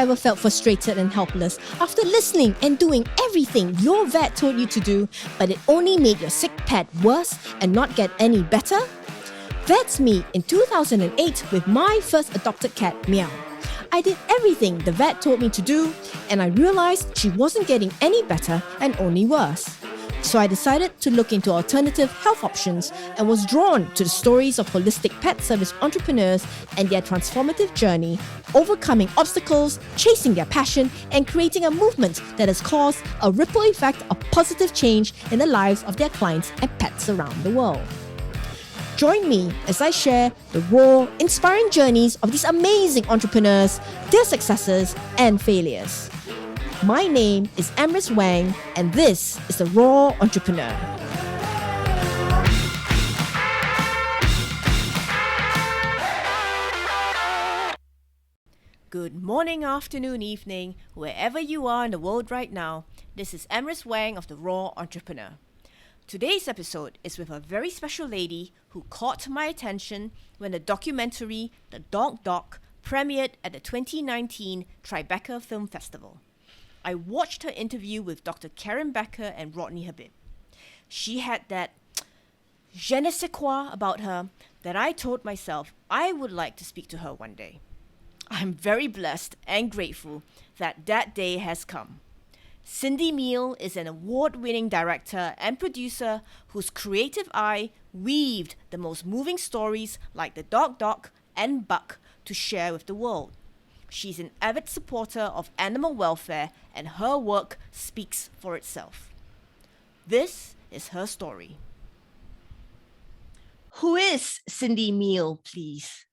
ever felt frustrated and helpless after listening and doing everything your vet told you to do, but it only made your sick pet worse and not get any better? That's me in 2008 with my first adopted cat, Meehl. I did everything the vet told me to do, and I realized she wasn't getting any better and only worse. So I decided to look into alternative health options and was drawn to the stories of holistic pet service entrepreneurs and their transformative journey, overcoming obstacles, chasing their passion, and creating a movement that has caused a ripple effect of positive change in the lives of their clients and pets around the world. Join me as I share the raw, inspiring journeys of these amazing entrepreneurs, their successes and failures. My name is Emrys Wang, and this is The Raw Entrepreneur. Good morning, afternoon, evening, wherever you are in the world right now. This is Emrys Wang of The Raw Entrepreneur. Today's episode is with a very special lady who caught my attention when the documentary The Dog Doc premiered at the 2019 Tribeca Film Festival. I watched her interview with Dr. Karen Becker and Rodney Habib. She had that je ne sais quoi about her that I told myself I would like to speak to her one day. I'm very blessed and grateful that day has come. Cindy Meehl is an award-winning director and producer whose creative eye weaved the most moving stories like The Dog Doc and Buck to share with the world. She's an avid supporter of animal welfare, and her work speaks for itself. This is her story. Who is Cindy Meehl, please?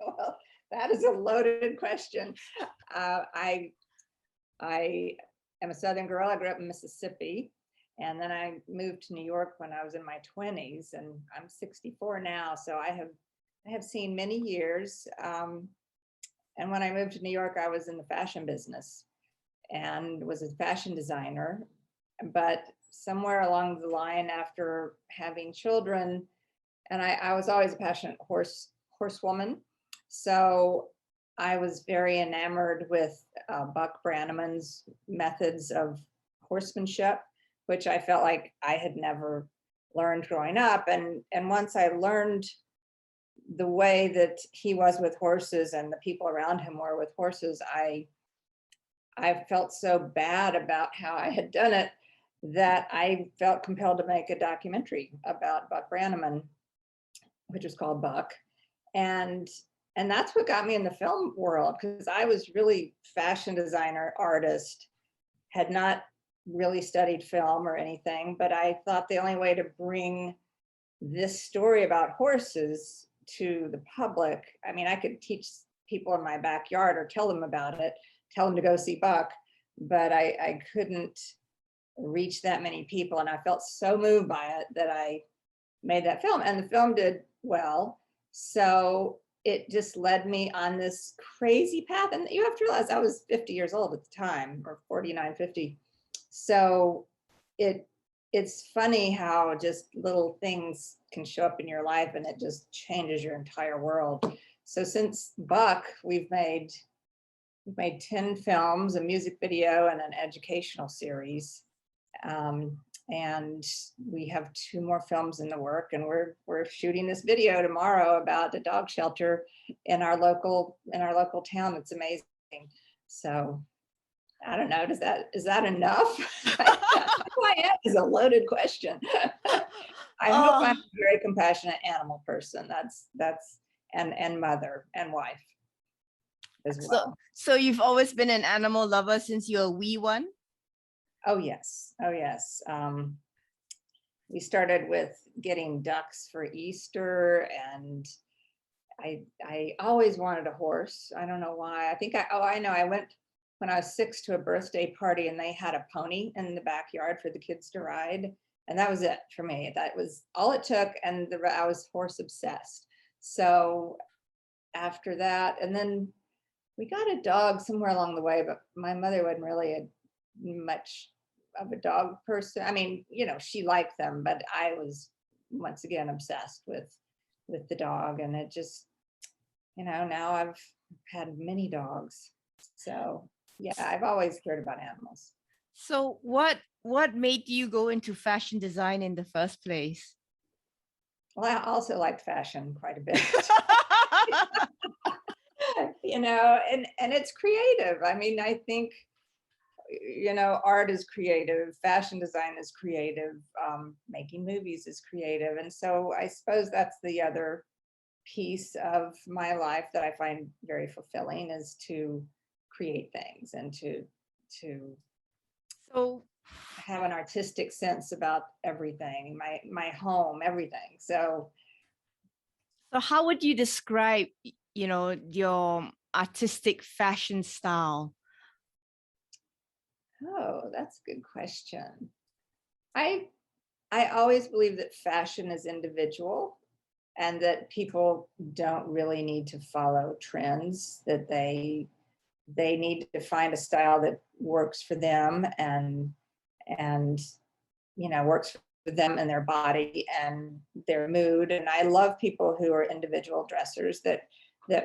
Well, that is a loaded question. I am a Southern girl. I grew up in Mississippi, and then I moved to New York when I was in my 20s, and I'm 64 now, so I have seen many years. And when I moved to New York, I was in the fashion business and was a fashion designer. But somewhere along the line, after having children, and I was always a passionate horsewoman, so I was very enamored with Buck Brannaman's methods of horsemanship, which I felt like I had never learned growing up. And once I learned the way that he was with horses and the people around him were with horses, I felt so bad about how I had done it that I felt compelled to make a documentary about Buck Brannaman, which was called Buck. And that's what got me in the film world, because I was really fashion designer, artist, had not really studied film or anything, but I thought the only way to bring this story about horses to the public, I mean, I could teach people in my backyard or tell them about it, tell them to go see Buck, but I couldn't reach that many people. And I felt so moved by it that I made that film, and the film did well. So it just led me on this crazy path. And you have to realize I was 50 years old at the time, or 49, 50. So it's funny how just little things can show up in your life and it just changes your entire world. So since Buck, we've made 10 films, a music video, and an educational series. And we have 2 more films in the work, and we're shooting this video tomorrow about the dog shelter in our local town. It's amazing. So I don't know, is that enough? Who I am is a loaded question. I hope I'm a very compassionate animal person. That's and mother and wife as well. So you've always been an animal lover since you were a wee one? Oh yes. We started with getting ducks for Easter, and I always wanted a horse. I don't know why. I know. I went when I was 6 to a birthday party, and they had a pony in the backyard for the kids to ride, and that was it for me. That was all it took, and I was horse obsessed. So after that, and then we got a dog somewhere along the way, but my mother wasn't really much of a dog person. I mean, she liked them, but I was once again obsessed with the dog, and it just now I've had many dogs. So yeah, I've always cared about animals. So what made you go into fashion design in the first place? Well, I also like fashion quite a bit. And it's creative. I mean, I think, art is creative, fashion design is creative, making movies is creative. And so I suppose that's the other piece of my life that I find very fulfilling, is to create things and to So have an artistic sense about everything, my home, everything. So how would you describe, your artistic fashion style? oh, that's a good question. I I always believe that fashion is individual, and that people don't really need to follow trends, that they need to find a style that works for them, and works for them and their body and their mood. And I love people who are individual dressers that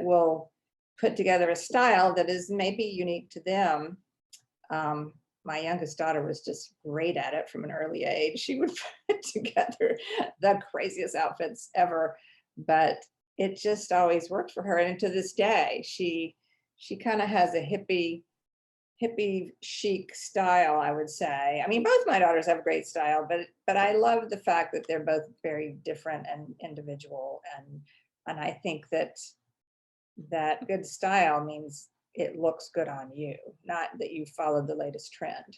will put together a style that is maybe unique to them. My youngest daughter was just great at it from an early age. She would put together the craziest outfits ever, but it just always worked for her. And to this day, she kind of has a hippie chic style, I would say. I mean, both my daughters have great style, but I love the fact that they're both very different and individual. And I think that good style means it looks good on you, not that you followed the latest trend.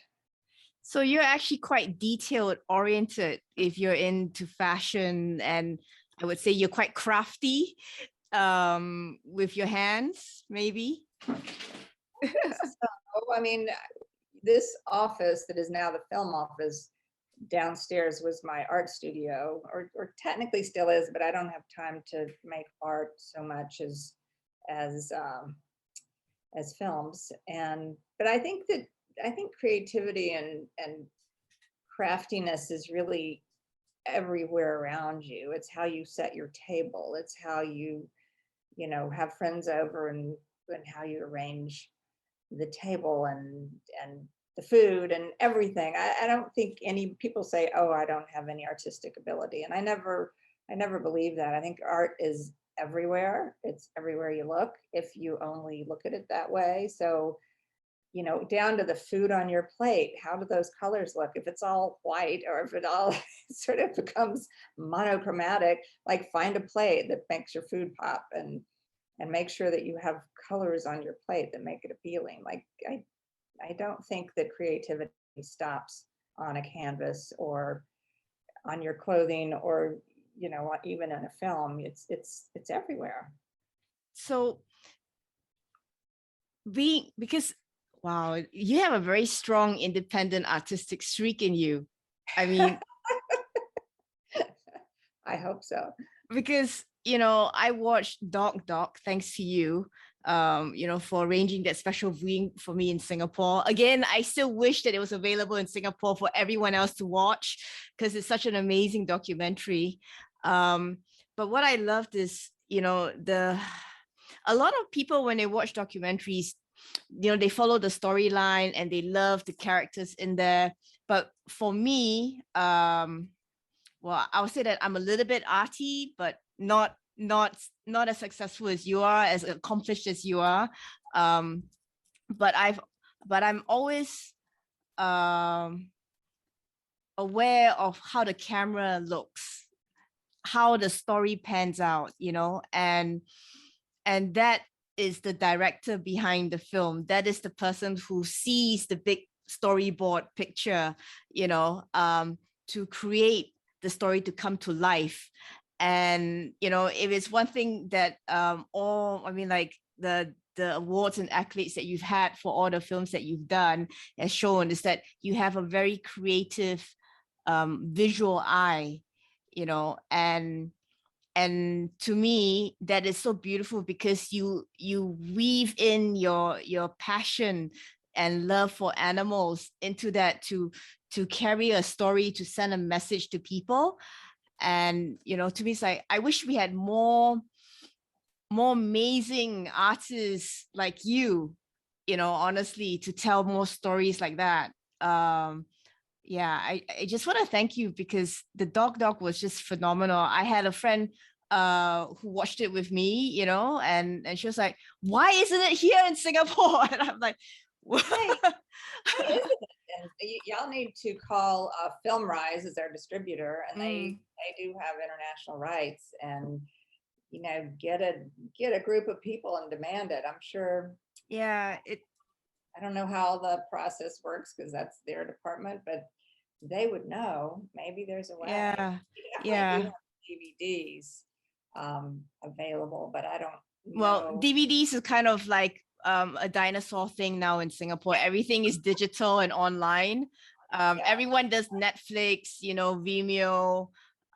So you're actually quite detailed oriented if you're into fashion, and I would say you're quite crafty with your hands, maybe. So, I mean, this office that is now the film office downstairs was my art studio, or technically still is, but I don't have time to make art so much as as films. But I think creativity and craftiness is really everywhere around you. It's how you set your table. It's how have friends over, and how you arrange the table and the food and everything. I don't think any people say, oh, I don't have any artistic ability. And I never believe that. I think art is everywhere. It's everywhere you look, if you only look at it that way. So, down to the food on your plate, how do those colors look? If it's all white, or if it all sort of becomes monochromatic, like, find a plate that makes your food pop, and make sure that you have colors on your plate that make it appealing. Like, I don't think that creativity stops on a canvas or on your clothing, or even in a film. It's everywhere. So because wow, you have a very strong independent artistic streak in you. I mean, I hope so. because I watched Doc thanks to you, for arranging that special viewing for me in Singapore. Again, I still wish that it was available in Singapore for everyone else to watch, because it's such an amazing documentary. But what I loved is, a lot of people, when they watch documentaries, they follow the storyline and they love the characters in there. But for me, well, I would say that I'm a little bit arty, but not as successful as you are, as accomplished as you are. Um, but I'm always aware of how the camera looks, how the story pans out, and that is the director behind the film. That is the person who sees the big storyboard picture, to create the story to come to life. And if it's one thing that like the awards and accolades that you've had for all the films that you've done has shown, is that you have a very creative visual eye, and to me that is so beautiful, because you weave in your passion and love for animals into that, to carry a story, to send a message to people. And to me, it's like, I wish we had more more amazing artists like you know, honestly, to tell more stories like that. Um, yeah, I just want to thank you because the dog was just phenomenal. I had a friend who watched it with me, you know, and she was like, why isn't it here in Singapore? And I'm like, Hey, why isn't it? And y'all need to call Film Rise as our distributor, and mm, they do have international rights, and you know, get a group of people and demand it. I'm sure. yeah, it I don't know how the process works because that's their department, but they would know. Maybe there's a way. yeah, We definitely do yeah. have DVDs available, but I don't Well, know. DVDs is kind of like a dinosaur thing now in Singapore. Everything is digital and online. Yeah, Everyone does Netflix, you know, Vimeo.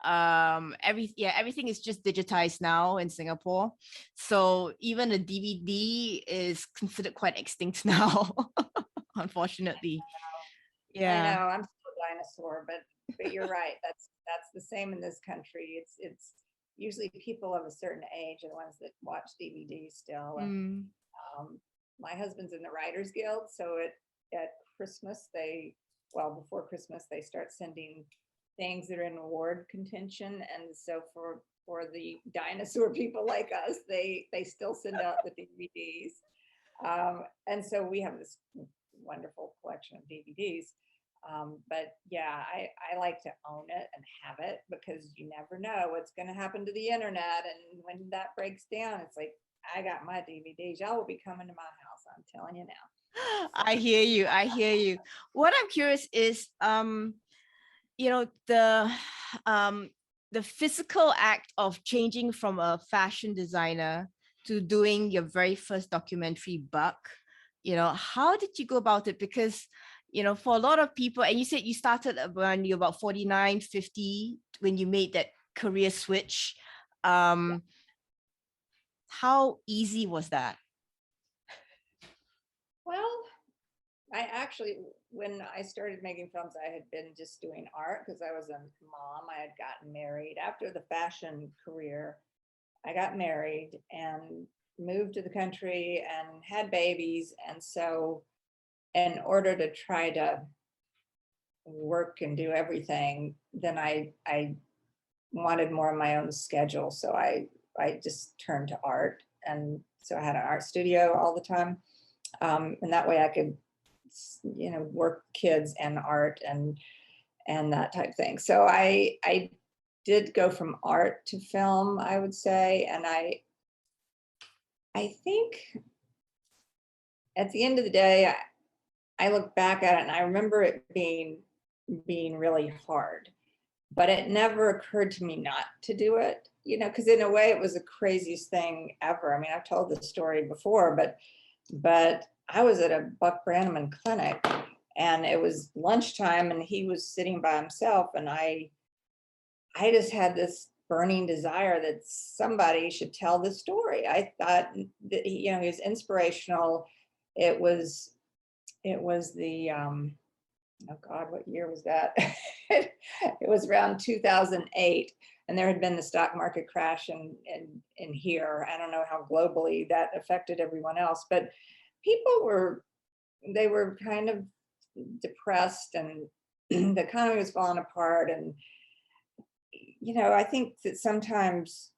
Everything is just digitized now in Singapore. So even a DVD is considered quite extinct now, unfortunately. I know. Yeah. I'm still a dinosaur, but you're right. That's the same in this country. It's usually people of a certain age are the ones that watch DVDs still. And Mm. my husband's in the Writers Guild, so at Christmas before Christmas they start sending things that are in award contention, and so for the dinosaur people like us, they still send out the DVDs, and so we have this wonderful collection of DVDs. But yeah, I like to own it and have it because you never know what's going to happen to the internet. And when that breaks down, it's like, I got my DVDs. Y'all will be coming to my house. I'm telling you now. So, I hear you. I hear you. What I'm curious is, you know, um the physical act of changing from a fashion designer to doing your very first documentary, Buck, you know, how did you go about it? Because, you know, for a lot of people, and you said you started when you're about 49, 50, when you made that career switch. yeah. um how easy was that? Well, I actually, when I started making films, I had been just doing art because I was a mom. I had gotten married after the fashion career. I got married and moved to the country and had babies. And so, in order to try to work and do everything, then I wanted more of my own schedule. So I just turned to art. And so I had an art studio all the time. And that way I could, you know, work kids and art and that type of thing. So I did go from art to film, I would say. And I think at the end of the day, I look back at it and I remember it being really hard, but it never occurred to me not to do it, you know, because in a way it was the craziest thing ever. I mean, I've told this story before, but I was at a Buck Brannaman clinic and it was lunchtime and he was sitting by himself, and I just had this burning desire that somebody should tell the story. I thought that you know, he was inspirational. It was the oh God, what year was that? It was around 2008, and there had been the stock market crash in here. I don't know how globally that affected everyone else, but people were kind of depressed, and the economy was falling apart. And you know, I think that sometimes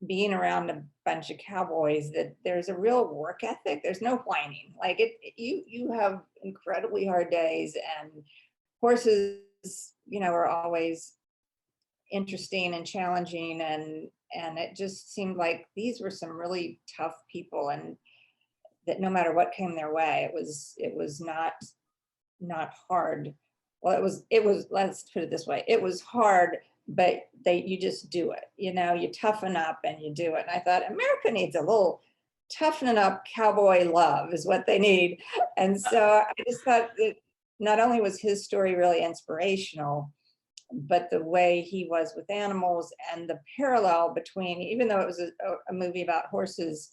being around a bunch of cowboys, that there's a real work ethic. There's no whining. Like you have incredibly hard days, and horses, you know, are always interesting and challenging, and it just seemed like these were some really tough people, and that no matter what came their way, it was not hard. Well, it was, let's put it this way, it was hard, but you just do it, you know, you toughen up and you do it. And I thought America needs a little toughening up cowboy love is what they need. And so I just thought that not only was his story really inspirational, but the way he was with animals and the parallel between, even though it was a movie about horses,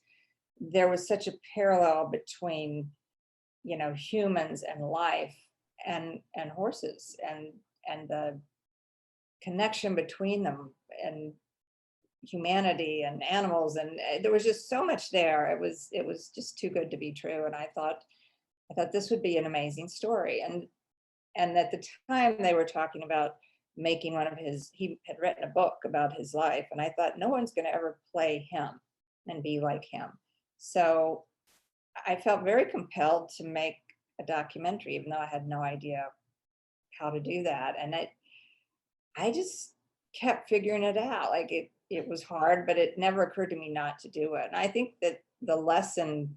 there was such a parallel between, you know, humans and life and horses, and the connection between them. And humanity and animals, and there was just so much there. It was just too good to be true. And I thought this would be an amazing story. And at the time they were talking about making he had written a book about his life, and I thought no one's going to ever play him and be like him. So I felt very compelled to make a documentary, even though I had no idea how to do that. And I just kept figuring it out. Like it was hard, but it never occurred to me not to do it. And I think that the lesson,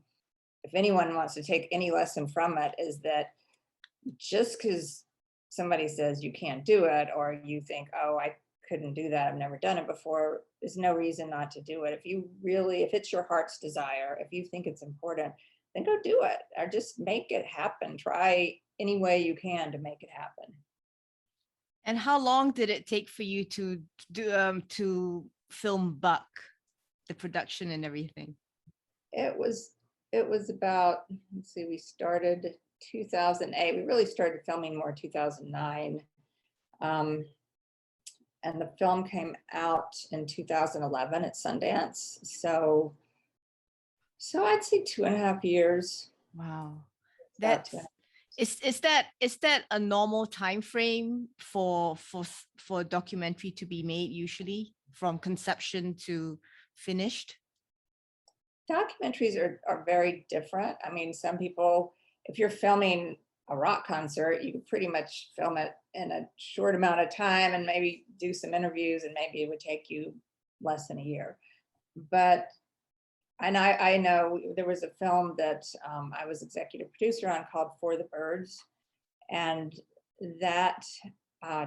if anyone wants to take any lesson from it, is that just because somebody says you can't do it, or you think, oh, I couldn't do that, I've never done it before, there's no reason not to do it. If it's your heart's desire, if you think it's important, then go do it, or just make it happen. Try any way you can to make it happen. And how long did it take for you to film Buck, the production and everything? It was about, let's see, we started 2008. We really started filming more 2009. And the film came out in 2011 at Sundance. So I'd say 2.5 years. Wow. Is that a normal time frame for a documentary to be made, usually from conception to finished? Documentaries are very different. I mean, some people, if you're filming a rock concert, you can pretty much film it in a short amount of time and maybe do some interviews, and maybe it would take you less than a year. But I know there was a film that I was executive producer on called For the Birds, and that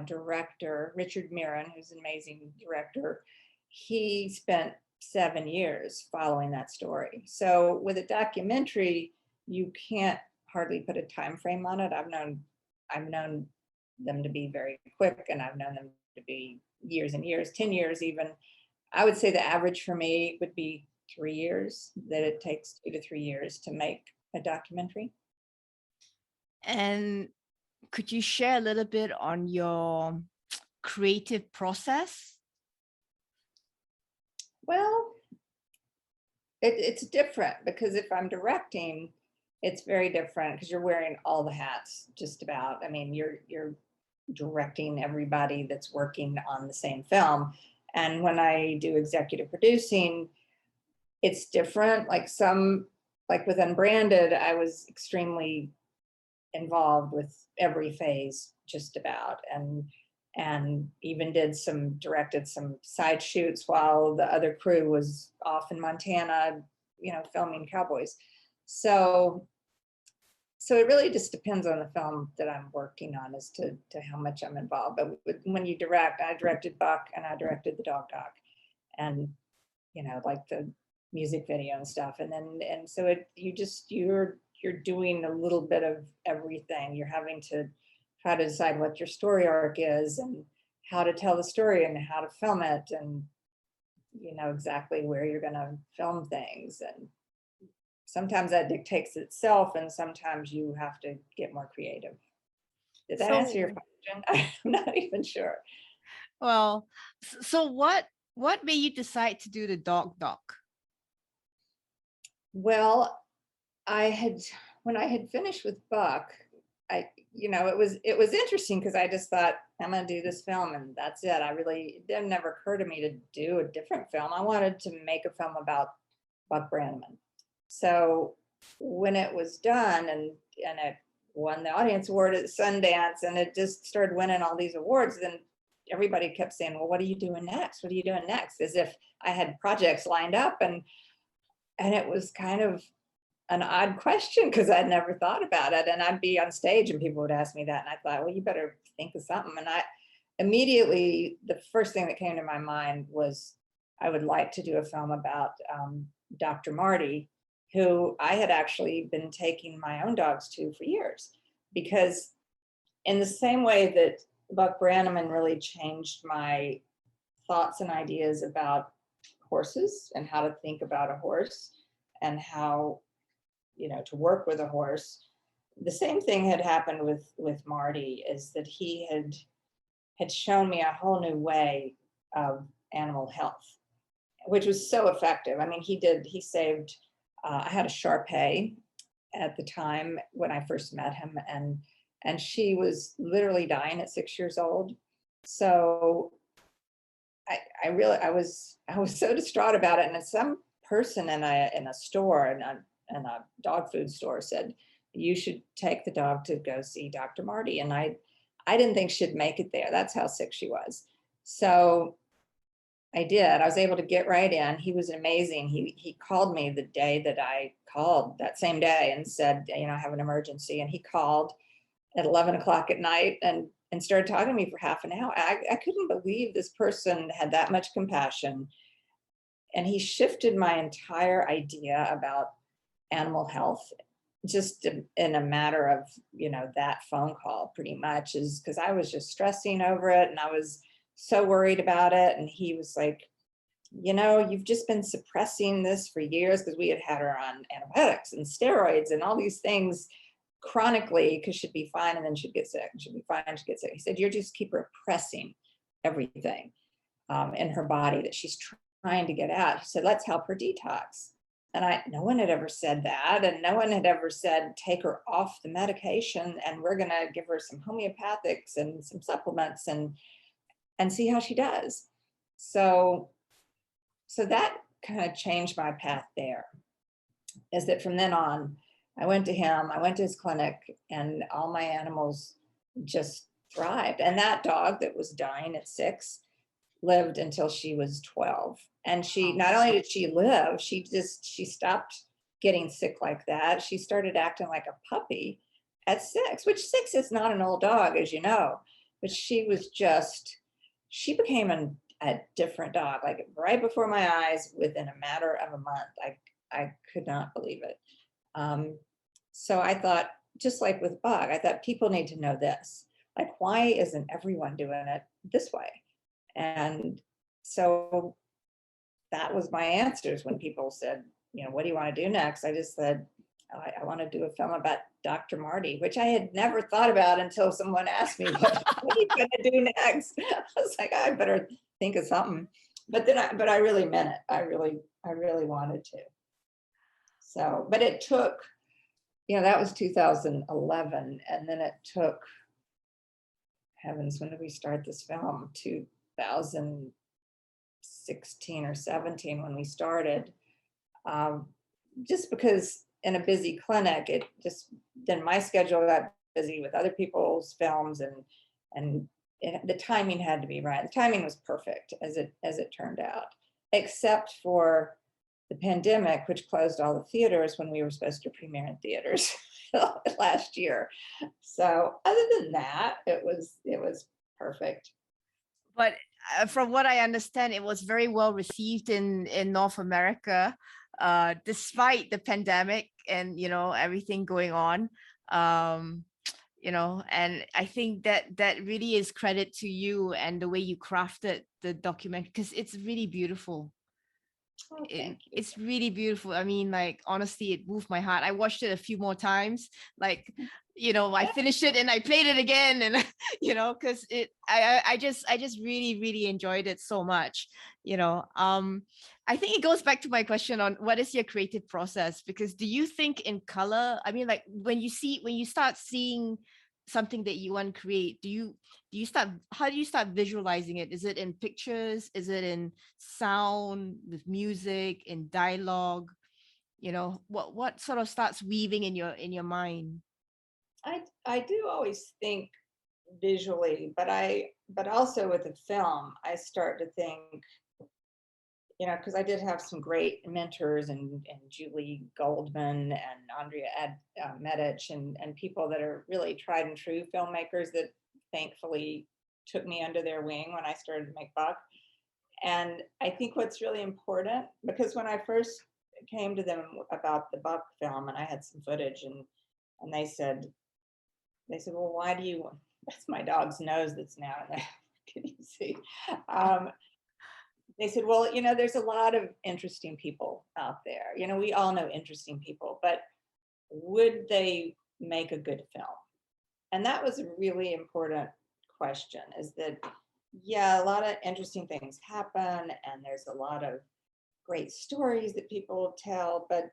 director, Richard Mirren, who's an amazing director, he spent 7 years following that story. So with a documentary, you can't hardly put a time frame on it. I've known them to be very quick, and I've known them to be years and years, 10 years even. I would say the average for me would be 3 years, that it takes 2 to 3 years to make a documentary. And could you share a little bit on your creative process? Well, it's different, because if I'm directing, it's very different, because you're wearing all the hats, just about. I mean, you're directing everybody that's working on the same film. And when I do executive producing, it's different. Like with Unbranded, I was extremely involved with every phase, just about, and even directed some side shoots while the other crew was off in Montana, filming cowboys. So it really just depends on the film that I'm working on as to how much I'm involved. But when you direct, I directed Buck and I directed the dog doc, and like the music video and stuff. And so you're doing a little bit of everything. You're having to try to decide what your story arc is, and how to tell the story, and how to film it, and exactly where you're going to film things. And sometimes that dictates itself, and sometimes you have to get more creative. Did that answer your question? I'm not even sure. Well, so what made you decide to do the dog doc? Well, when I had finished with Buck, it was interesting, because I just thought, I'm going to do this film and that's it. It didn't never occur to me to do a different film. I wanted to make a film about Buck Brannaman. So when it was done, and it won the audience award at Sundance, and it just started winning all these awards, then everybody kept saying, well, what are you doing next? What are you doing next? As if I had projects lined up. And it was kind of an odd question, because I'd never thought about it. And I'd be on stage and people would ask me that, and I thought, well, you better think of something. And I immediately, the first thing that came to my mind was, I would like to do a film about Dr. Marty, who I had actually been taking my own dogs to for years. Because in the same way that Buck Brannaman really changed my thoughts and ideas about horses, and how to think about a horse, and how to work with a horse, the same thing had happened with Marty, is that he had shown me a whole new way of animal health. which was so effective. I mean, he saved, I had a Shar-Pei at the time when I first met him, and she was literally dying at 6 years old. So I was so distraught about it. And some person in a store, in a dog food store, said, you should take the dog to go see Dr. Marty. And I didn't think she'd make it there. That's how sick she was. So I did. I was able to get right in. He was amazing. He called me the day that I called, that same day, and said, you know, I have an emergency. And he called at 11 o'clock at night and started talking to me for half an hour. I couldn't believe this person had that much compassion. And he shifted my entire idea about animal health just in a matter of, you know, that phone call, pretty much, is because I was just stressing over it and I was so worried about it. And he was like, you know, you've just been suppressing this for years, because we had her on antibiotics and steroids and all these things chronically, because she'd be fine and then she'd get sick, and she'd be fine and she'd get sick. He said, you're just keep repressing everything in her body that she's trying to get out. He said, let's help her detox. And no one had ever said that. And no one had ever said, take her off the medication and we're going to give her some homeopathics and some supplements and see how she does. So that kind of changed my path there, is that from then on, I went to him, I went to his clinic, and all my animals just thrived. And that dog that was dying at 6 lived until she was 12. And she, not only did she live, she stopped getting sick like that. She started acting like a puppy at 6, which 6 is not an old dog, as you know, but she became a different dog, like right before my eyes, within a matter of a month. I could not believe it. So I thought, just like with Bug, I thought people need to know this. Like, why isn't everyone doing it this way? And so that was my answers when people said, you know, what do you want to do next? I just said, I want to do a film about Dr. Marty, which I had never thought about until someone asked me, what are you going to do next? I was like, I better think of something. But I really meant it. I really wanted to. So, but it took, you know, that was 2011. And then it took, heavens, when did we start this film? 2016 or 17 when we started. Just because in a busy clinic, then my schedule got busy with other people's films, and the timing had to be right. The timing was perfect, as it turned out, except for the pandemic, which closed all the theaters when we were supposed to premiere in theaters last year. So other than that, it was perfect. But from what I understand, it was very well received in North America, despite the pandemic and, you know, everything going on. You know, and I think that really is credit to you and the way you crafted the documentary, because it's really beautiful. Oh, thank you. It's really beautiful. I mean, like, honestly, it moved my heart. I watched it a few more times. Like, you know, I finished it and I played it again, and you know, because I just really enjoyed it so much. You know, I think it goes back to my question on what is your creative process, because do you think in color? I mean, like, when you start seeing something that you want to create, how do you start visualizing it? Is it in pictures? Is it in sound, with music, in dialogue? You know, what sort of starts weaving in your mind? I do always think visually, but also with the film, I start to think, you know, because I did have some great mentors, and Julie Goldman and Andrea Medich, and people that are really tried and true filmmakers that thankfully took me under their wing when I started to make Buck. And I think what's really important, because when I first came to them about the Buck film, and I had some footage, and they said, well, why do you, that's my dog's nose that's now in there. Can you see? They said, well, you know, there's a lot of interesting people out there. You know, we all know interesting people, but would they make a good film? And that was a really important question, is that, yeah, a lot of interesting things happen, and there's a lot of great stories that people tell, but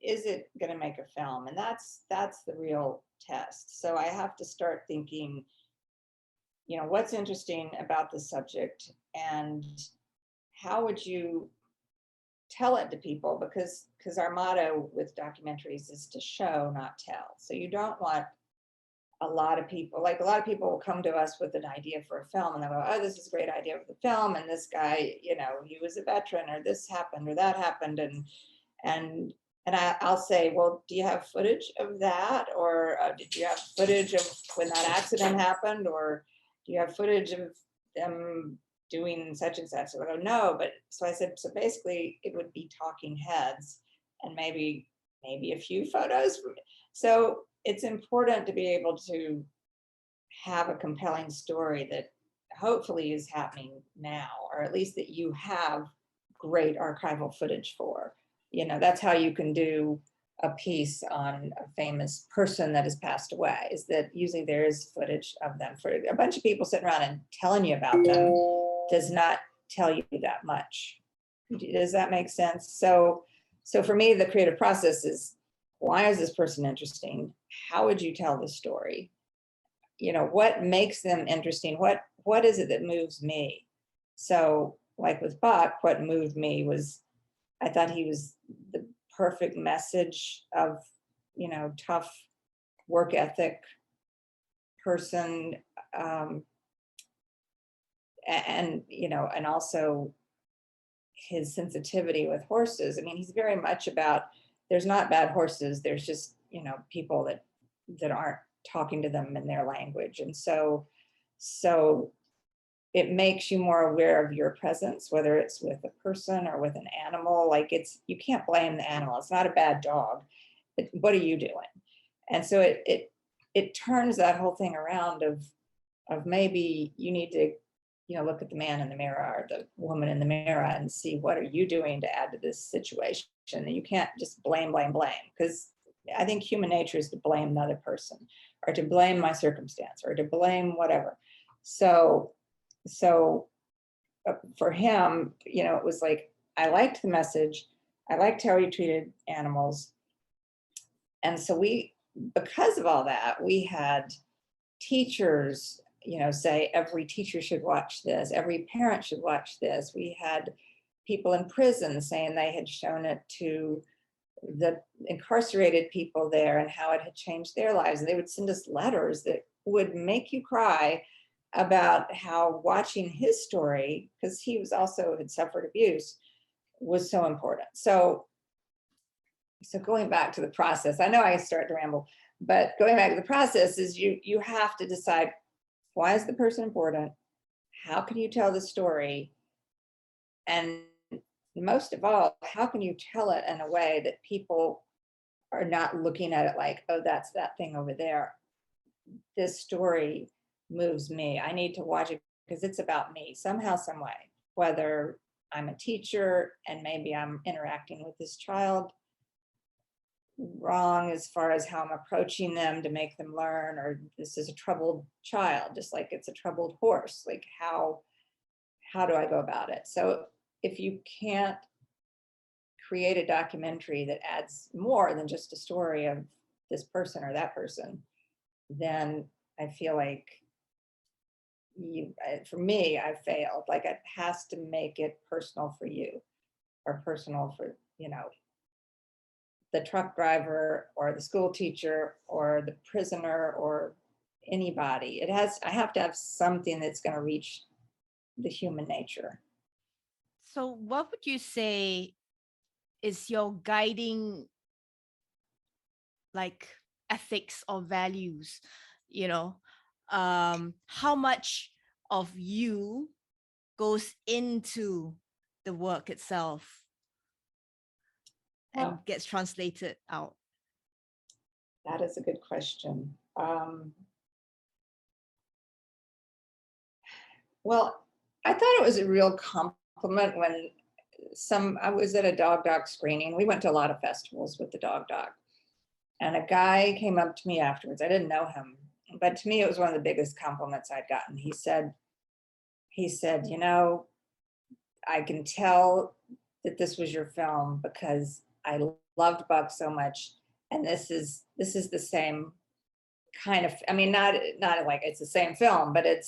is it going to make a film? And that's the real test. So I have to start thinking, what's interesting about the subject, and how would you tell it to people? Because our motto with documentaries is to show, not tell. So you don't want a lot of people will come to us with an idea for a film, and they'll go, oh, this is a great idea for the film, and this guy, he was a veteran, or this happened or that happened, and I'll say, well, do you have footage of that? Or did you have footage of when that accident happened? Or do you have footage of them doing such and such? So I go, no, but so I said, so basically it would be talking heads and maybe a few photos. So it's important to be able to have a compelling story that hopefully is happening now, or at least that you have great archival footage for. That's how you can do a piece on a famous person that has passed away, is that usually there is footage of them. For a bunch of people sitting around and telling you about them does not tell you that much. Does that make sense? So for me, the creative process is, why is this person interesting? How would you tell the story? What makes them interesting? What is it that moves me? So like with Buck, what moved me was, I thought he was the perfect message of, tough work ethic person, and also his sensitivity with horses. I mean, he's very much about, there's not bad horses, there's just, people that aren't talking to them in their language. And so it makes you more aware of your presence, whether it's with a person or with an animal. Like, you can't blame the animal. It's not a bad dog. What are you doing? And so it turns that whole thing around of maybe you need to, look at the man in the mirror or the woman in the mirror and see, what are you doing to add to this situation? And you can't just blame, because I think human nature is to blame another person, or to blame my circumstance, or to blame whatever. So for him, it was like, I liked the message. I liked how he treated animals. And so because of all that, we had teachers, say every teacher should watch this, every parent should watch this. We had people in prison saying they had shown it to the incarcerated people there and how it had changed their lives. And they would send us letters that would make you cry about how watching his story, because he was also had suffered abuse, was so important. So going back to the process, I know I start to ramble, but going back to the process is you have to decide, why is the person important? How can you tell the story? And most of all, how can you tell it in a way that people are not looking at it like, oh, that's that thing over there. This story moves me. I need to watch it because it's about me somehow, some way, whether I'm a teacher and maybe I'm interacting with this child wrong as far as how I'm approaching them to make them learn, or this is a troubled child, just like it's a troubled horse. Like, how do I go about it? So if you can't create a documentary that adds more than just a story of this person or that person, then I feel like for me, I failed. Like, it has to make it personal for you, or personal for, the truck driver or the school teacher or the prisoner or anybody. I have to have something that's going to reach the human nature. So what would you say is your guiding, like, ethics or values? How much of you goes into the work itself and gets translated out? That is a good question. Well, I thought it was a real compliment when I was at a dog doc screening. We went to a lot of festivals with the dog doc, and a guy came up to me afterwards. I didn't know him, but to me, it was one of the biggest compliments I'd gotten. He said, I can tell that this was your film because I loved Buck so much, and this is the same kind of, I mean, not like it's the same film, but it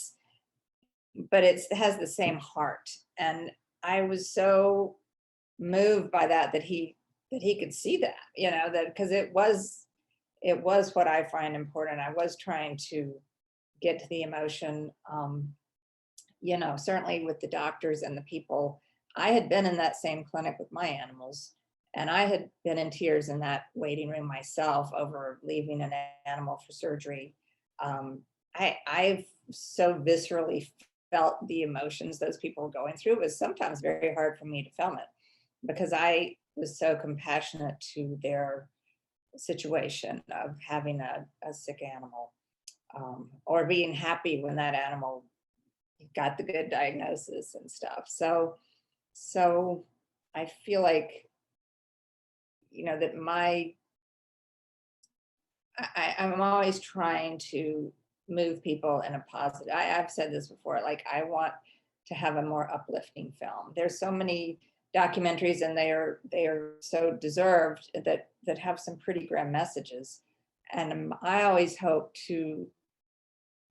has the same heart. And I was so moved by that he could see that, that because it was what I find important. I was trying to get to the emotion, certainly with the doctors and the people. I had been in that same clinic with my animals, and I had been in tears in that waiting room myself over leaving an animal for surgery. I've so viscerally felt the emotions those people were going through. It was sometimes very hard for me to film it because I was so compassionate to their situation of having a sick animal, or being happy when that animal got the good diagnosis and stuff. So I feel like, that I'm always trying to move people in a positive. I've said this before, like I want to have a more uplifting film. There's so many documentaries, and they are so deserved, that have some pretty grim messages. And I always hope to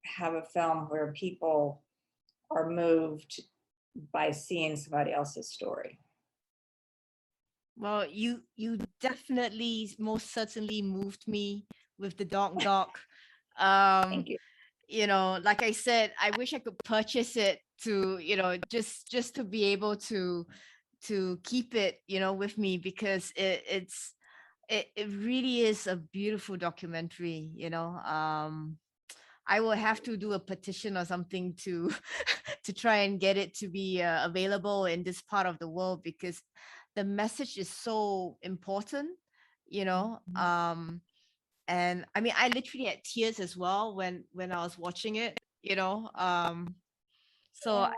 have a film where people are moved by seeing somebody else's story. Well, you definitely most certainly moved me with the doc. Thank you. Like I said, I wish I could purchase it to, just to be able to keep it, with me, because it really is a beautiful documentary. I will have to do a petition or something to to try and get it to be available in this part of the world, because the message is so important, you know. And I mean, I literally had tears as well when I was watching it, so,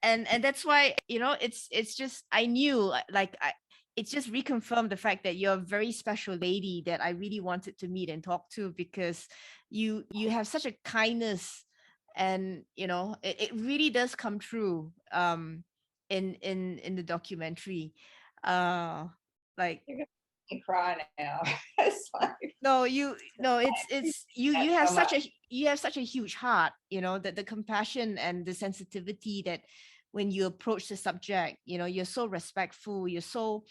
and that's why, it's just, I knew, it's just reconfirmed the fact that you're a very special lady that I really wanted to meet and talk to, because you have such a kindness, and it really does come through in the documentary. uh like You're gonna make me cry now. It's like, no, it's you have so much. such a huge heart, that the compassion and the sensitivity, that when you approach the subject, you're so respectful, you're so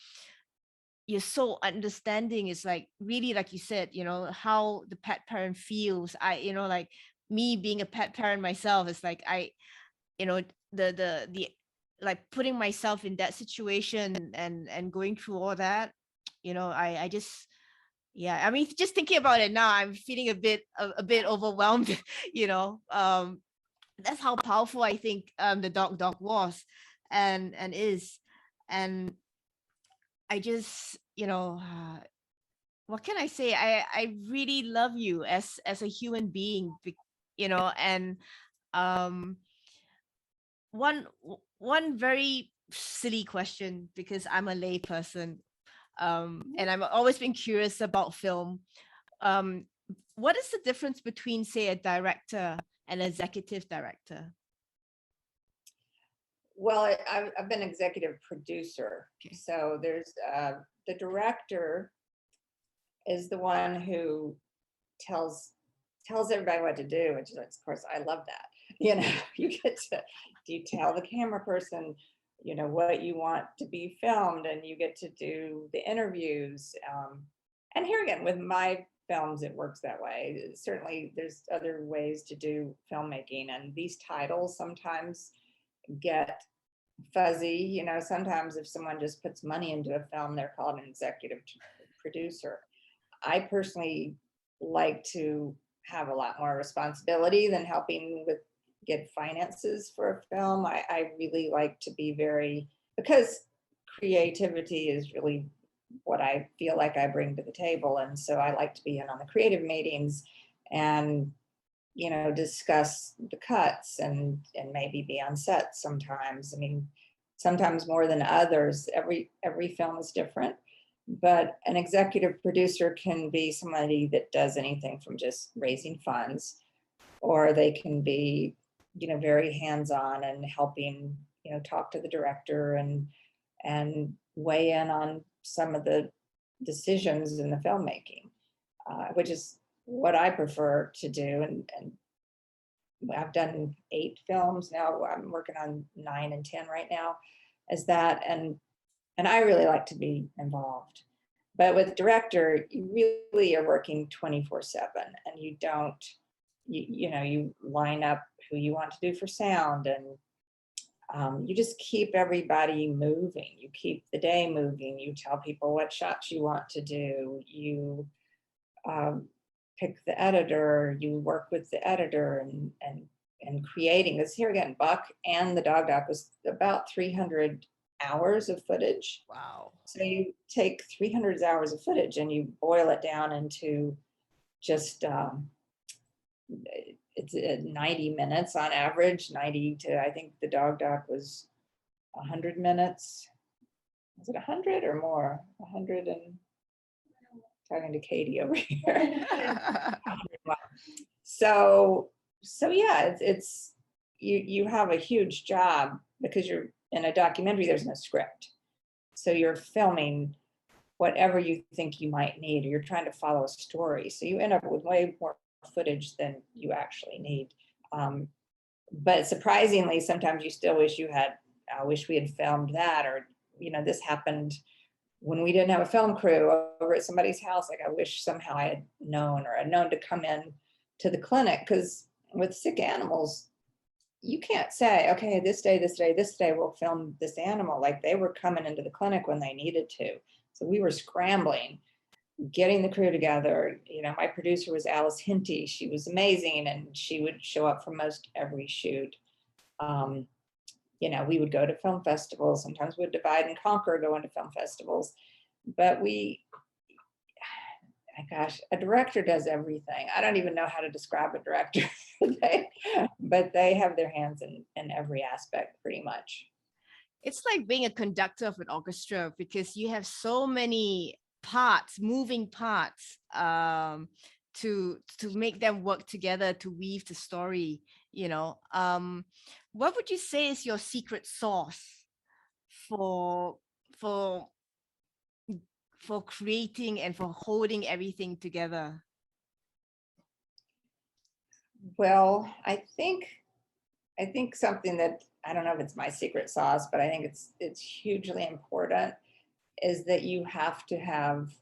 understanding. It's like, really, like you said, how the pet parent feels. Like me being a pet parent myself, it's like you know the like putting myself in that situation, and going through all that. I just, yeah, I mean, just thinking about it now, I'm feeling a bit overwhelmed. That's how powerful I think the doc was, and is. And I just, what can I say? I really love you as a human being, and um one very silly question, because I'm a lay person, and I've always been curious about film. um what is the difference between, say, a director and executive director? Well, I've been executive producer. Okay. So there's the director is the one who tells everybody what to do, which is, of course, I love that. You get to, you tell the camera person, what you want to be filmed, and you get to do the interviews. And here again, with my films, it works that way. Certainly, there's other ways to do filmmaking, and these titles sometimes get fuzzy. Sometimes if someone just puts money into a film, they're called an executive producer. I personally like to have a lot more responsibility than helping with get finances for a film. I really like to be because creativity is really what I feel like I bring to the table. And so I like to be in on the creative meetings and discuss the cuts and maybe be on set sometimes. I mean, sometimes more than others. Every film is different, but an executive producer can be somebody that does anything from just raising funds, or they can be, very hands-on and helping, talk to the director and and weigh in on some of the decisions in the filmmaking, which is what I prefer to do. And I've done 8 films now. I'm working on 9 and 10 right now as that. And I really like to be involved. But with director, you really are working 24/7, and you don't, you line up who you want to do for sound, and you just keep everybody moving. You keep the day moving. You tell people what shots you want to do. You pick the editor. You work with the editor and creating this. Here again, Buck and the Dog Doc was about 300 hours of footage. Wow. So you take 300 hours of footage and you boil it down into just it's 90 minutes on average. 90 to, I think the Dog Doc was 100 minutes. Was it 100 or more? 100 and, talking to Katie over here. So yeah, it's you have a huge job because you're in a documentary. There's no script, so you're filming whatever you think you might need, or you're trying to follow a story. So you end up with way more footage than you actually need. But surprisingly, sometimes you still wish you had. I wish we had filmed that, or this happened when we didn't have a film crew over at somebody's house. Like, I wish somehow I had known, or I'd known to come in to the clinic, because with sick animals, you can't say, okay, this day we'll film this animal. Like, they were coming into the clinic when they needed to. So we were scrambling, getting the crew together. My producer was Alice Hinty. She was amazing, and she would show up for most every shoot. We would go to film festivals. Sometimes we'd divide and conquer going to film festivals. But gosh, a director does everything. I don't even know how to describe a director. But they have their hands in every aspect, pretty much. It's like being a conductor of an orchestra, because you have so many parts, moving parts, to make them work together to weave the story. What would you say is your secret sauce for creating and for holding everything together? Well, I think something that, I don't know if it's my secret sauce, but I think it's hugely important, is that you have to have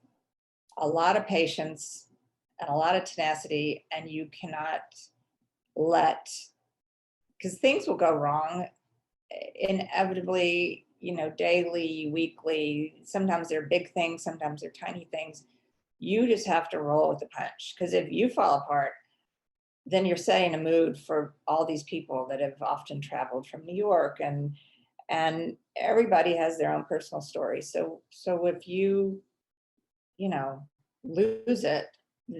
a lot of patience and a lot of tenacity, and you cannot because things will go wrong inevitably, daily, weekly. Sometimes they're big things, sometimes they're tiny things. You just have to roll with the punch, because if you fall apart, then you're setting a mood for all these people that have often traveled from New York, and everybody has their own personal story. So if you lose it,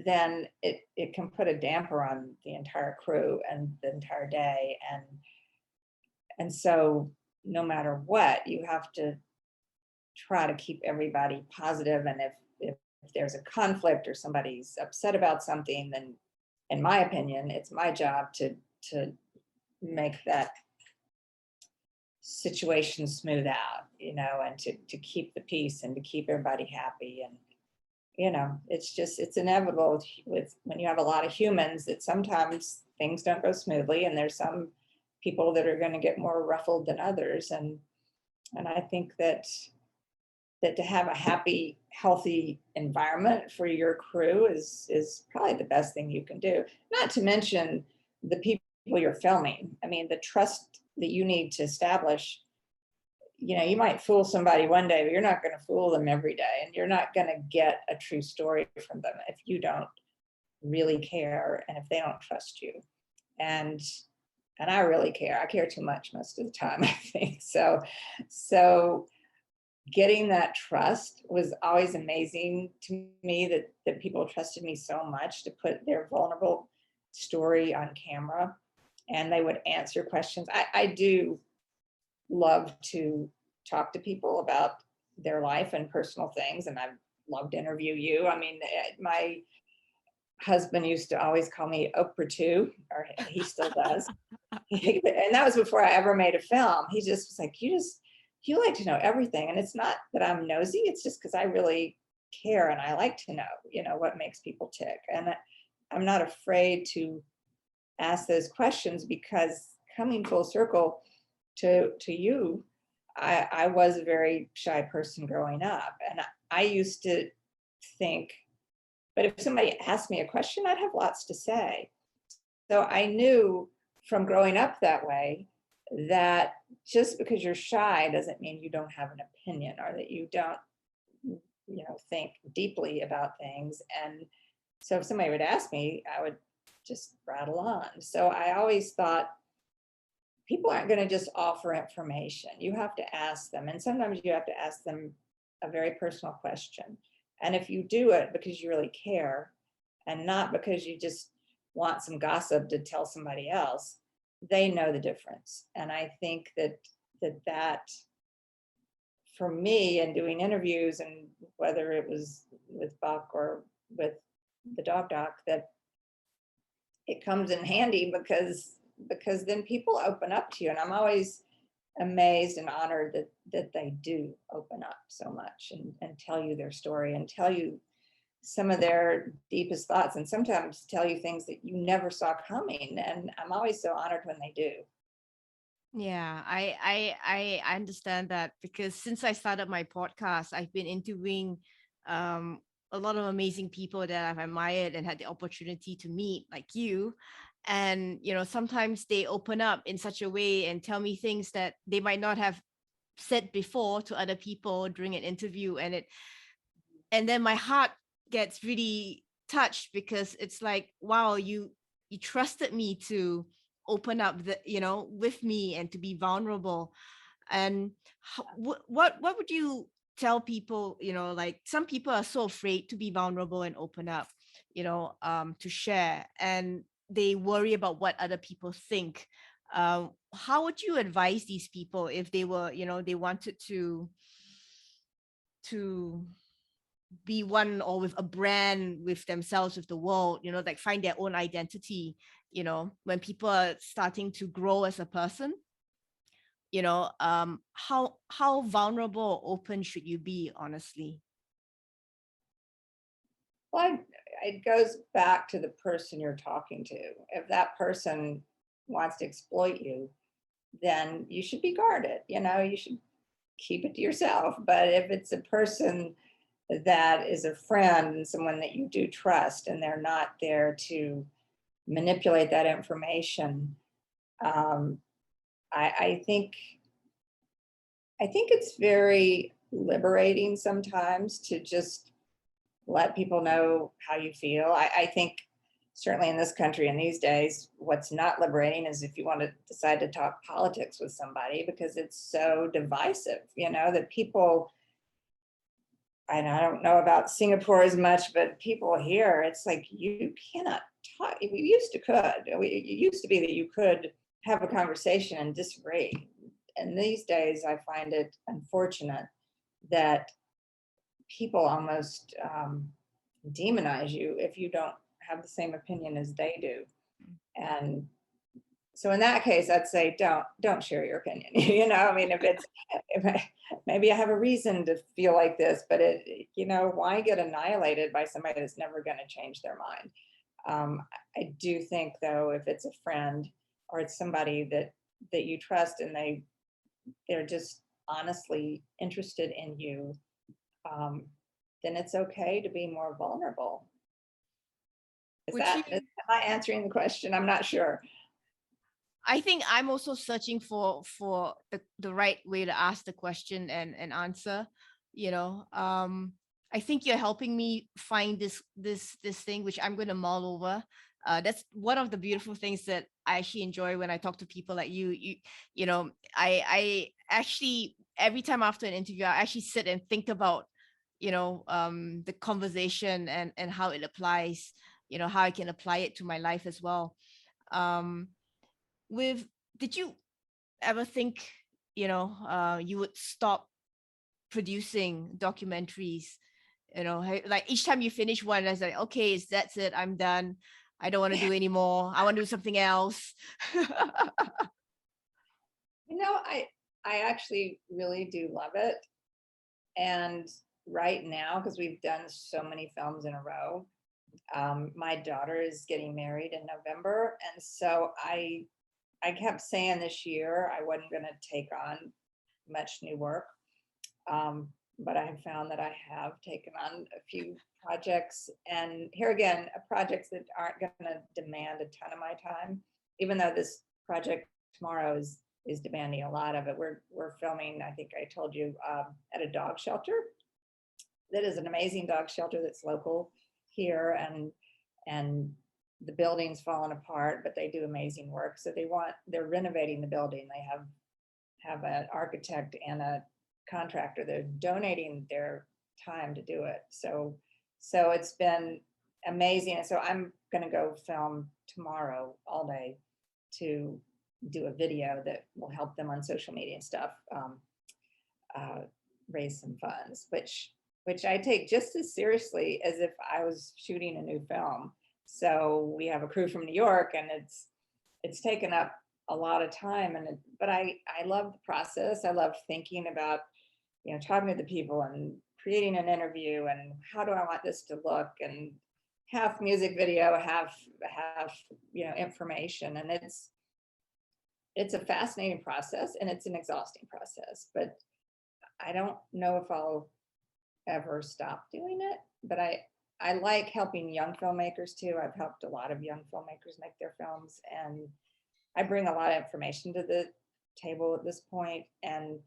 then it can put a damper on the entire crew and the entire day. And so no matter what, you have to try to keep everybody positive. And if there's a conflict or somebody's upset about something, then in my opinion, it's my job to make that situation smooth out, and to keep the peace and to keep everybody happy. And it's inevitable with when you have a lot of humans, that sometimes things don't go smoothly, and there's some people that are going to get more ruffled than others. And I think that to have a happy, healthy environment for your crew is probably the best thing you can do. Not to mention the people you're filming. I mean, the trust that you need to establish. You might fool somebody one day, but you're not going to fool them every day, and you're not going to get a true story from them if you don't really care, and if they don't trust you. And I really care. I care too much most of the time, I think. So getting that trust was always amazing to me, that people trusted me so much to put their vulnerable story on camera, and they would answer questions. I do love to talk to people about their life and personal things, and I love to interview you. I mean, my husband used to always call me Oprah too, or he still does. And that was before I ever made a film. He just was like, you you like to know everything. And it's not that I'm nosy, it's just because I really care and I like to know, what makes people tick. And I'm not afraid to ask those questions, because coming full circle to you, I was a very shy person growing up. And I used to think, but if somebody asked me a question, I'd have lots to say. So I knew from growing up that way that just because you're shy doesn't mean you don't have an opinion, or that you don't, think deeply about things. And so if somebody would ask me, I would just rattle on. So I always thought, people aren't going to just offer information. You have to ask them. And sometimes you have to ask them a very personal question. And if you do it because you really care and not because you just want some gossip to tell somebody else, they know the difference. And I think that for me, and doing interviews, and whether it was with Buck or with the dog doc, that it comes in handy, because then people open up to you. And I'm always amazed and honored that they do open up so much and tell you their story and tell you some of their deepest thoughts, and sometimes tell you things that you never saw coming. And I'm always so honored when they do. Yeah, I understand that, because since I started my podcast, I've been interviewing a lot of amazing people that I've admired and had the opportunity to meet, like you. And sometimes they open up in such a way and tell me things that they might not have said before to other people during an interview, and then my heart gets really touched, because it's like, wow, you trusted me to open up with me and to be vulnerable. And what would you tell people, like some people are so afraid to be vulnerable and open up, to share, and they worry about what other people think. How would you advise these people if they were, they wanted to be one, or with a brand, with themselves, with the world, like find their own identity, when people are starting to grow as a person, how vulnerable or open should you be, honestly? Well, it goes back to the person you're talking to. If that person wants to exploit you, then you should be guarded. You should keep it to yourself. But if it's a person that is a friend and someone that you do trust, and they're not there to manipulate that information, I think it's very liberating sometimes to just let people know how you feel. I think certainly in this country and these days, what's not liberating is if you want to decide to talk politics with somebody, because it's so divisive, that people, and I don't know about Singapore as much, but people here, it's like, you cannot talk. It used to be that you could have a conversation and disagree. And these days I find it unfortunate that people almost demonize you if you don't have the same opinion as they do. And so in that case, I'd say don't share your opinion. Maybe I have a reason to feel like this, but why get annihilated by somebody that's never going to change their mind? I do think, though, if it's a friend or it's somebody that you trust, and they're just honestly interested in you, then it's okay to be more vulnerable. Am I answering the question? I'm not sure. I think I'm also searching for the right way to ask the question and answer. I think you're helping me find this thing which I'm going to mull over. That's one of the beautiful things that I actually enjoy when I talk to people like you. I actually, every time after an interview, I actually sit and think about the conversation and how it applies, how I can apply it to my life as well. Did you ever think you would stop producing documentaries? Like each time you finish one, I was like, okay, that's it, I'm done, I don't want to do anymore, I want to do something else. I actually really do love it. And right now, because we've done so many films in a row, my daughter is getting married in November. And so I kept saying this year I wasn't going to take on much new work. But I have found that I have taken on a few projects, and here again, projects that aren't going to demand a ton of my time, even though this project tomorrow is demanding a lot of it. We're filming, I think I told you, at a dog shelter. That is an amazing dog shelter that's local here, and the building's fallen apart, but they do amazing work. So they're renovating the building. They have an architect and a contractor. They're donating their time to do it. So it's been amazing. And so I'm going to go film tomorrow all day to do a video that will help them on social media and stuff, raise some funds, which I take just as seriously as if I was shooting a new film. So we have a crew from New York, and it's taken up a lot of time, but I love the process. I love thinking about, talking to the people and creating an interview and how do I want this to look, and half music video, half information. And it's a fascinating process, and it's an exhausting process, but I don't know if I'll ever stop doing it. But I like helping young filmmakers too. I've helped a lot of young filmmakers make their films, and I bring a lot of information to the table at this point. And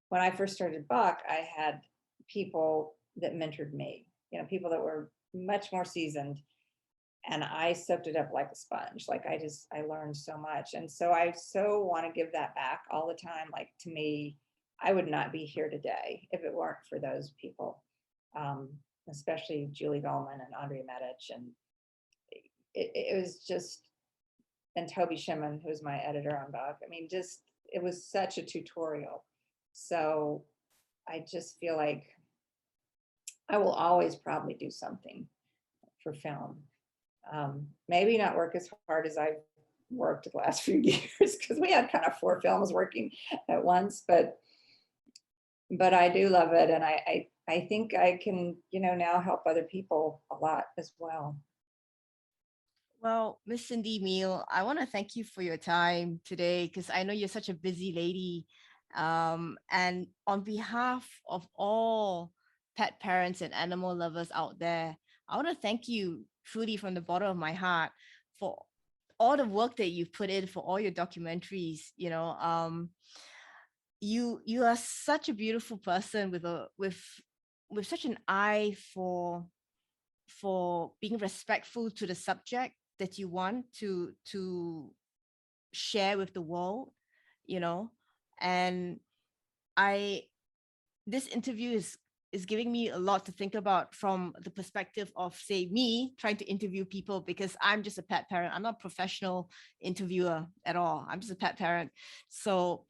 when I first started Buck, I had people that mentored me, people that were much more seasoned, and I soaked it up like a sponge. Like I learned so much. And so I so want to give that back all the time. Like, to me, I would not be here today if it weren't for those people, especially Julie Goldman and Andrea Medich. And it was just, and Toby Shimon, who's my editor on Buck. I mean, it was such a tutorial. So I just feel like I will always probably do something for film. Maybe not work as hard as I've worked the last few years, because we had kind of 4 films working at once, but I do love it. And I think I can, now help other people a lot as well. Well, Miss Cindy Meehl, I want to thank you for your time today, because I know you're such a busy lady. And on behalf of all pet parents and animal lovers out there, I want to thank you truly from the bottom of my heart for all the work that you've put in, for all your documentaries. You are such a beautiful person with such an eye for being respectful to the subject that you want to share with the world, and this interview is giving me a lot to think about from the perspective of, say, me trying to interview people, because I'm just a pet parent. I'm not a professional interviewer at all. I'm just a pet parent. So,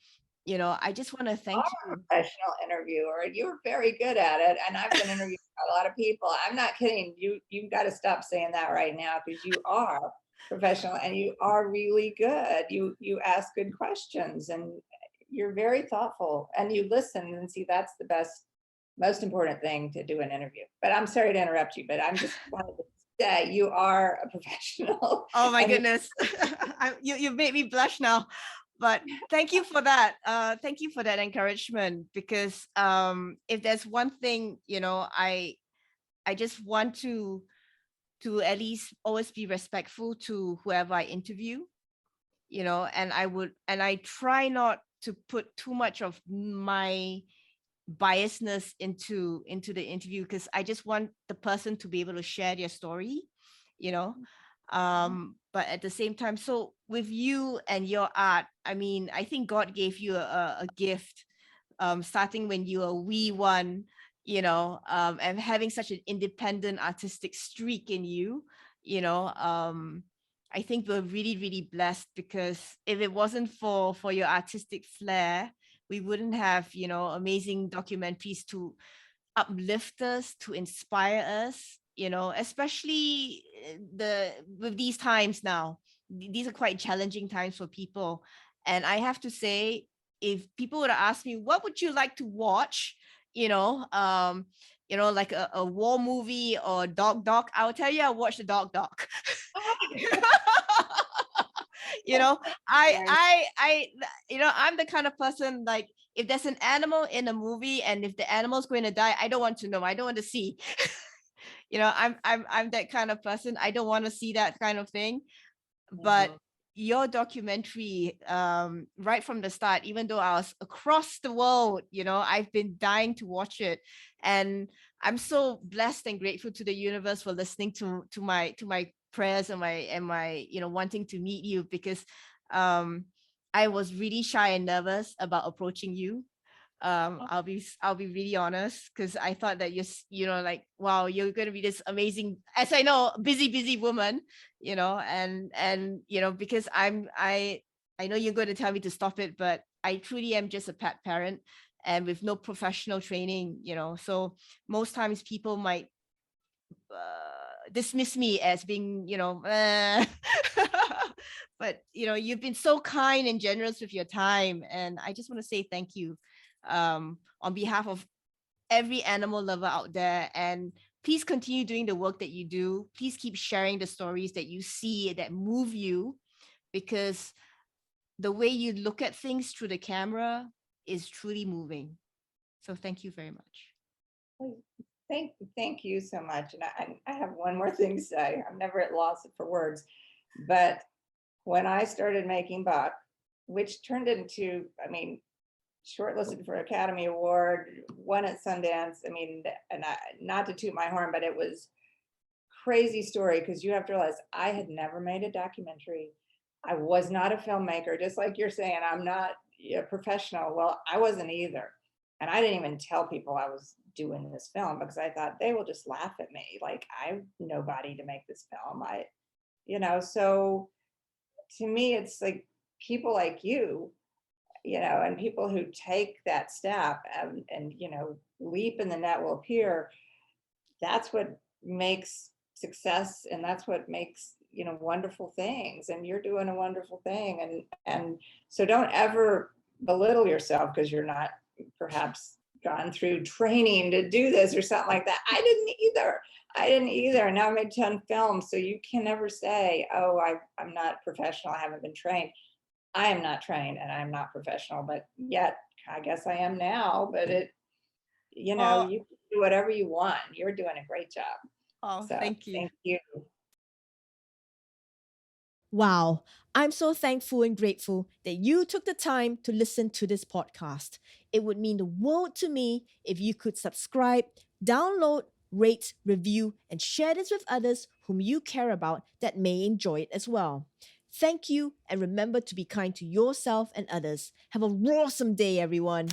I just want to thank you. I'm a professional interviewer. You're very good at it. And I've been interviewing a lot of people. I'm not kidding. You've got to stop saying that right now, because you are professional and you are really good. You ask good questions, and you're very thoughtful, and you listen. And see, that's the most important thing to do an interview. But I'm sorry to interrupt you, but I'm just wanted to say you are a professional. Oh my goodness. You made me blush now. But thank you for that. Thank you for that encouragement, because if there's one thing, I just want to at least always be respectful to whoever I interview, and I try not to put too much of my biasness into the interview, because I just want the person to be able to share their story, but at the same time, so with you and your art, I mean, I think God gave you a gift, starting when you were a wee one, and having such an independent artistic streak in you, I think we're really, really blessed, because if it wasn't for your artistic flair, we wouldn't have, amazing documentaries to uplift us, to inspire us, especially with these times now. These are quite challenging times for people. And I have to say, if people would have asked me, what would you like to watch? Like a war movie or dog doc, I will tell you, I watch the dog doc. you know, I'm the kind of person, like, if there's an animal in a movie and if the animal's going to die, I don't want to know. I don't want to see. I'm that kind of person. I don't want to see that kind of thing. But your documentary, right from the start, even though I was across the world, I've been dying to watch it. And I'm so blessed and grateful to the universe for listening to my prayers and my wanting to meet you, because I was really shy and nervous about approaching you. I'll be really honest, because I thought that like, wow, you're going to be this amazing, as I know, busy woman, and because I know you're going to tell me to stop it, but I truly am just a pet parent and with no professional training, so most times people might dismiss me as being, but you've been so kind and generous with your time, and I just want to say thank you, on behalf of every animal lover out there. And please continue doing the work that you do. Please keep sharing the stories that you see that move you, because the way you look at things through the camera is truly moving. So thank you very much. Thank you so much. And I have one more thing to say. I'm never at loss for words, but when I started making Buck, which turned into, shortlisted for Academy Award, won at Sundance. Not to toot my horn, but it was crazy story, because you have to realize I had never made a documentary. I was not a filmmaker, just like you're saying, I'm not a professional. Well, I wasn't either. And I didn't even tell people I was doing this film, because I thought they will just laugh at me. Like, I'm nobody to make this film. So to me, it's like people like you, and people who take that step and leap and the net will appear. That's what makes success, and that's what makes wonderful things. And you're doing a wonderful thing, and so don't ever belittle yourself because you're not perhaps gone through training to do this or something like that. I didn't either. And now I made 10 films, so you can never say, oh, I'm not professional, I haven't been trained. I am not trained and I'm not professional, but yet I guess I am now. But you can do whatever you want. You're doing a great job. Oh, so, thank you. Thank you. Wow, I'm so thankful and grateful that you took the time to listen to this podcast. It would mean the world to me if you could subscribe, download, rate, review, and share this with others whom you care about that may enjoy it as well. Thank you, and remember to be kind to yourself and others. Have a awesome day, everyone.